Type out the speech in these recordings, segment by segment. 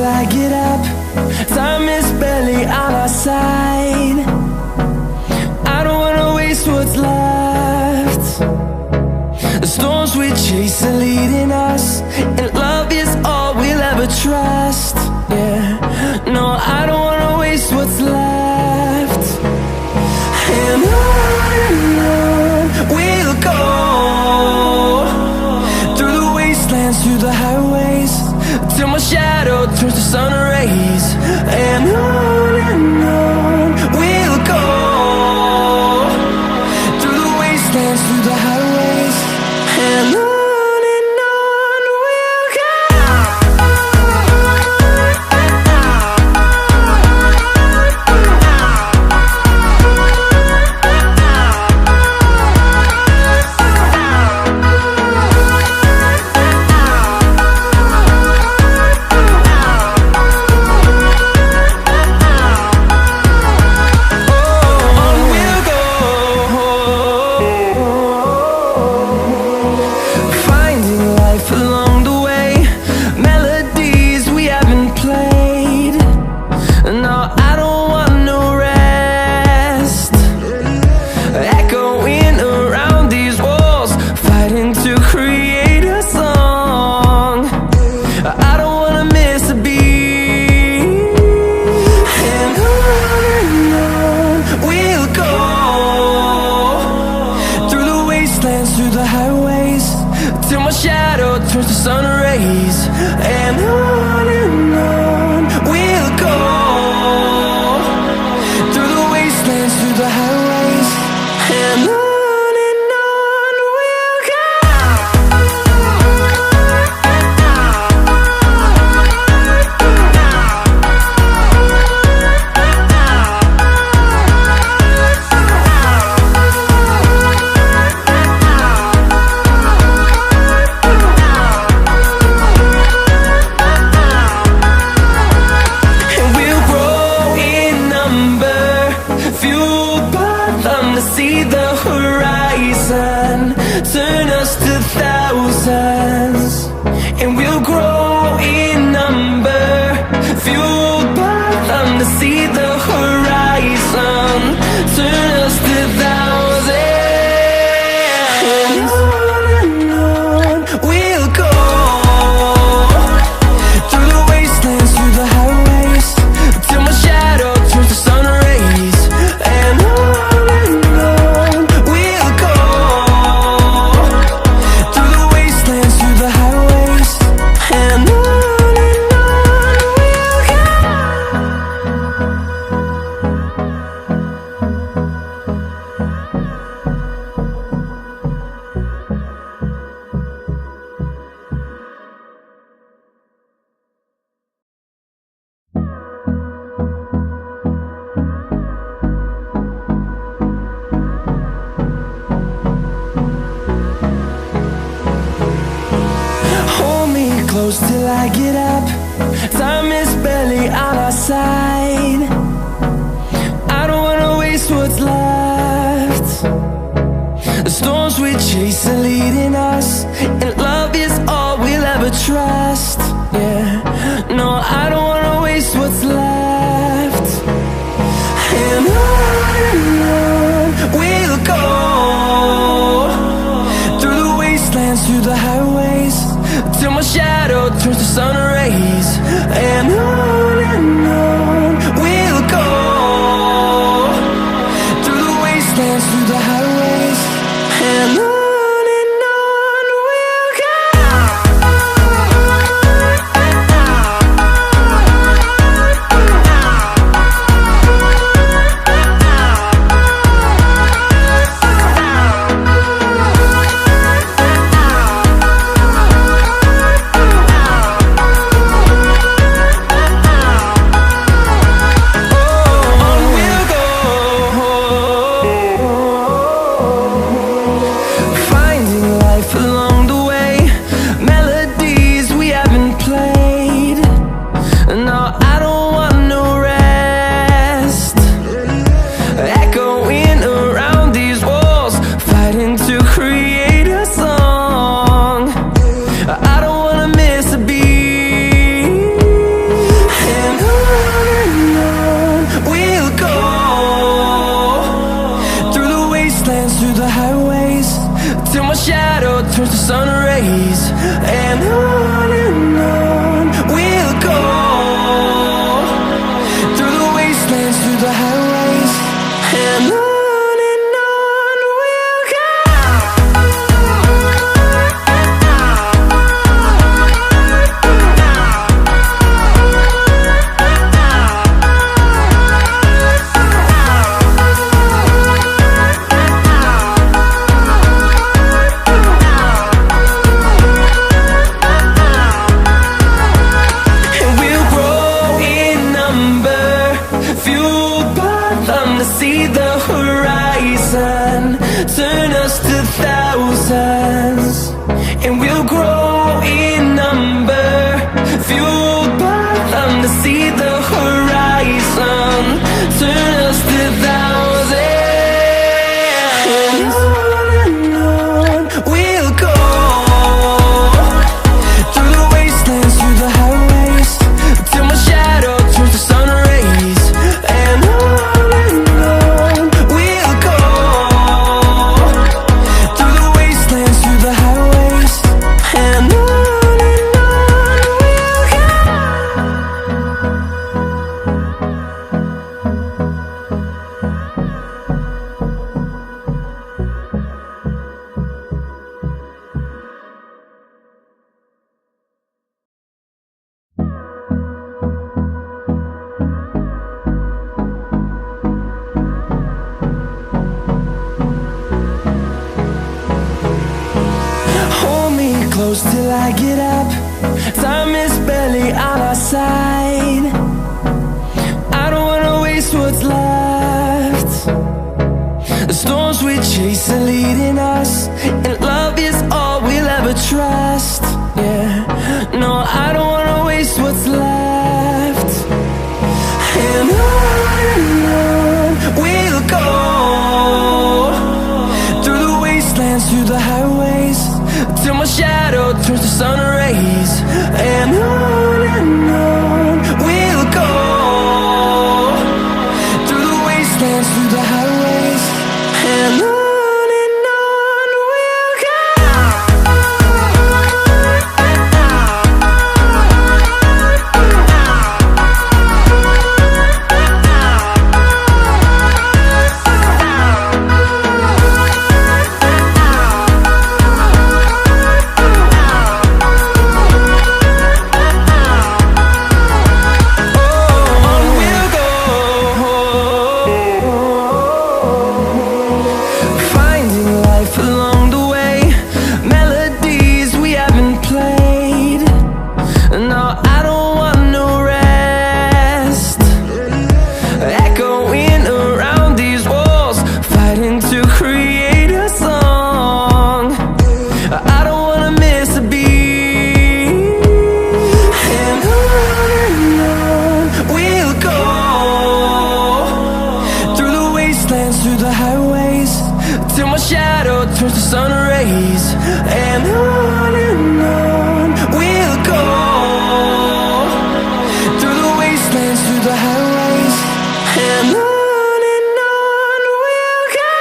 I get up. Time is barely on our side. I don't wanna waste what's left. The storms we chase are leading us, and love is all we'll ever trust. Yeah, no, I don't wanna waste what's left. And on we'll go, through the wastelands, through the highways, till my shadow turns to sun rays. And on we'll go, through the wastelands, through the highways, and on we'll go. Through the highways, till my shadow turns to sun rays. And on we'll go, through the wastelands, through the highways, and on we'll go. See the horizon, turn us to thousands, and we'll grow in number, fueled by them. To see the horizon, turn us to thousands, and on we'll go, through the wastelands, through the highways, till my shadow turns to sun rays. And close till I get up. Time is barely on our side. I don't wanna waste what's left. The storms we chase are leading us, and love is all we'll ever trust. Yeah, no, I don't wanna waste what's left. And on we'll go, through the wastelands, through the highways, till my shadow turns to sun rays. And on we'll go, through the wastelands, through the highways, and on thousands, and we'll grow in number, fueled by them to see the horizon, turn us to thousands. And on we'll go, through the wastelands, through the highways, till my shadow turns to sun rays. And on we'll go, through the wastelands, through the highways. And on we'll go. Hold me close till I get up. Time is barely on our side. I don't wanna waste what's left. The storms we chase are leading us, and love is all we'll ever trust. Yeah, no, I don't wanna waste what's left. And on we'll go, through the wastelands, through the highways, till my shadow turns to sun rays. And on we'll go, through the wastelands, through the highways. And on we'll go. Finding life along the way, melodies we haven't played. No, I don't want no rest. Echoing around these walls, fighting to create a song. I don't wanna miss a beat. And on we'll go, through the wastelands, through the highways, till my shadow turns to sun rays. And on we'll go, through the wastelands, through the highways. And on we'll go.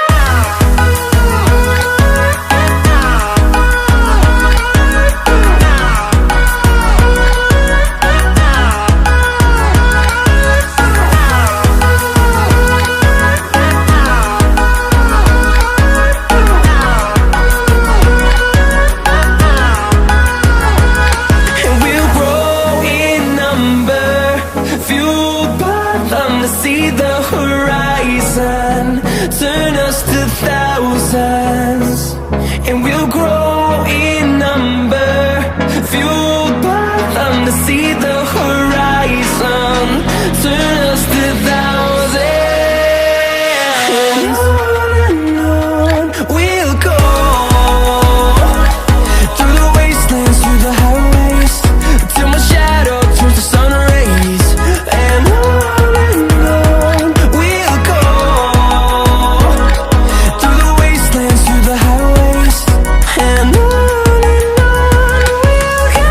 And we'll grow in number, fueled by them to see the horizon, turn us to thousands. And we'll grow in number, fueled by them to see the horizon, turn us to thousands. And on we'll go, through the wastelands, through the highways, till my shadow turns to sun rays. And on we'll go, through the wastelands, through the highways. And on we'll go.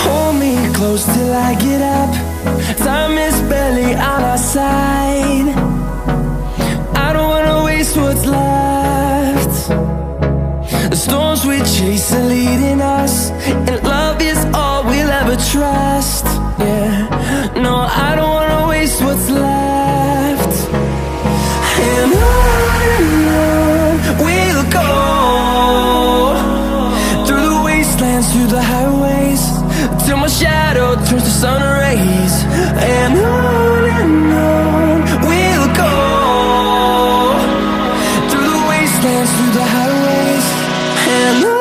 Hold me close till I get up. Time is barely on our side. I don't wanna waste what's left. The storms we chase are leading us, and love is all we'll ever trust. Yeah, no, I don't wanna waste what's left. And on we'll go, through the wastelands, through the highways, till my shadow turns to sun rays, and on we'll go, through the wastelands, through the highways, and on.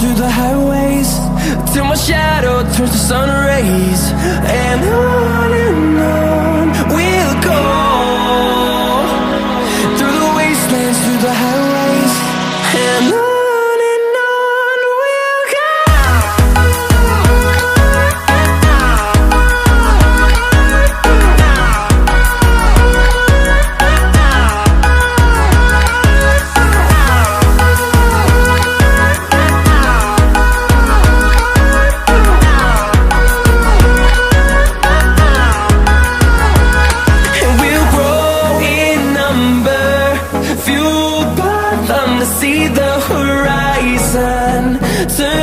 Through the highways, till my shadow turns to sun rays, and on we'll go, through the wastelands, through the highways, and on. See the horizon turn